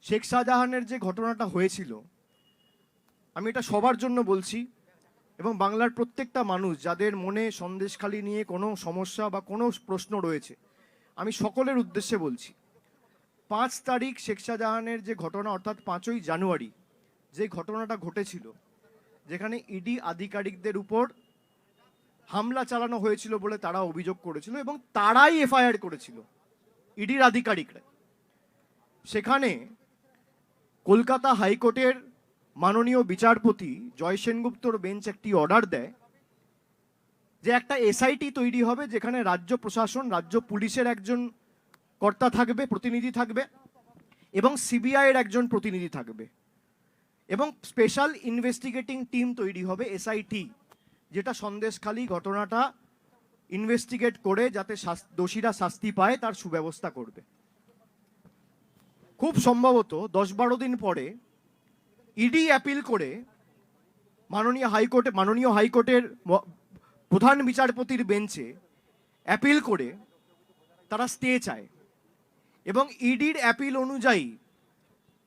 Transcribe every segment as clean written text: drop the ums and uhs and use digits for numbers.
শেখ শাহজাহানের যে ঘটনাটা হয়েছিল, আমি এটা সবার জন্য বলছি এবং বাংলার প্রত্যেকটা মানুষ যাদের মনে সন্দেশখালি নিয়ে কোনো সমস্যা বা কোনো প্রশ্ন রয়েছে, আমি সকলের উদ্দেশ্যে বলছি। 5 তারিখ শেখ শাহজাহানের যে ঘটনা, অর্থাৎ 5ই জানুয়ারি যে ঘটনাটা ঘটেছিল, যেখানে ইডি আধিকারিকদের উপর হামলা চালানো হয়েছিল বলে তারা অভিযোগ করেছিল এবং তারাই এফআইআর করেছিল, ইডির আধিকারিকরা। সেখানে কলকাতা হাইকোর্টের মাননীয় বিচারপতি জয় সেনগুপ্তর বেঞ্চ একটি অর্ডার দেয় যে একটা এসআইটি তৈরি হবে, যেখানে রাজ্য প্রশাসন, রাজ্য পুলিশের একজন কর্তা থাকবে, প্রতিনিধি থাকবে, এবং সিবিআইয়ের একজন প্রতিনিধি থাকবে, এবং স্পেশাল ইনভেস্টিগেটিং টিম তৈরি হবে, এসআইটি, যেটা সন্দেশখালি ঘটনাটা ইনভেস্টিগেট করে যাতে দোষীরা শাস্তি পায় তার সুব্যবস্থা করবে। খুব সম্ভবত 10-12 দিন পরে ইডি অ্যাপিল করে মাননীয় হাইকোর্টের প্রধান বিচারপতির বেঞ্চে অ্যাপিল করে তারা স্টে চায় এবং ইডির অ্যাপিল অনুযায়ী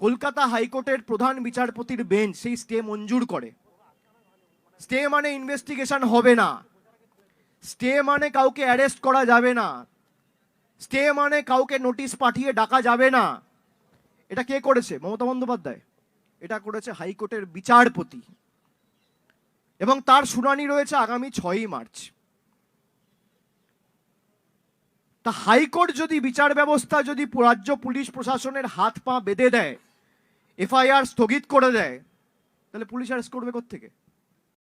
কলকাতা হাইকোর্টের প্রধান বিচারপতির বেঞ্চ সেই স্টে মঞ্জুর করে। স্টে মানে ইনভেস্টিগেশন হবে না, স্টে মানে কাউকে অ্যারেস্ট করা যাবে না, স্টে মানে কাউকে নোটিশ পাঠিয়ে ডাকা যাবে না। এটা কে করেছে? মমতা বন্দ্যোপাধ্যায়। এটা করেছে হাইকোর্টের বিচারপতি এবং তার শুনানি রয়েছে আগামী 6ই মার্চ। তা হাইকোর্ট যদি বিচার ব্যবস্থা যদি রাজ্য পুলিশ প্রশাসনের হাত পা বেঁধে দেয়, এফআইআর স্থগিত করে দেয়, তাহলে পুলিশ অ্যারেস্ট করবে কোত্থেকে?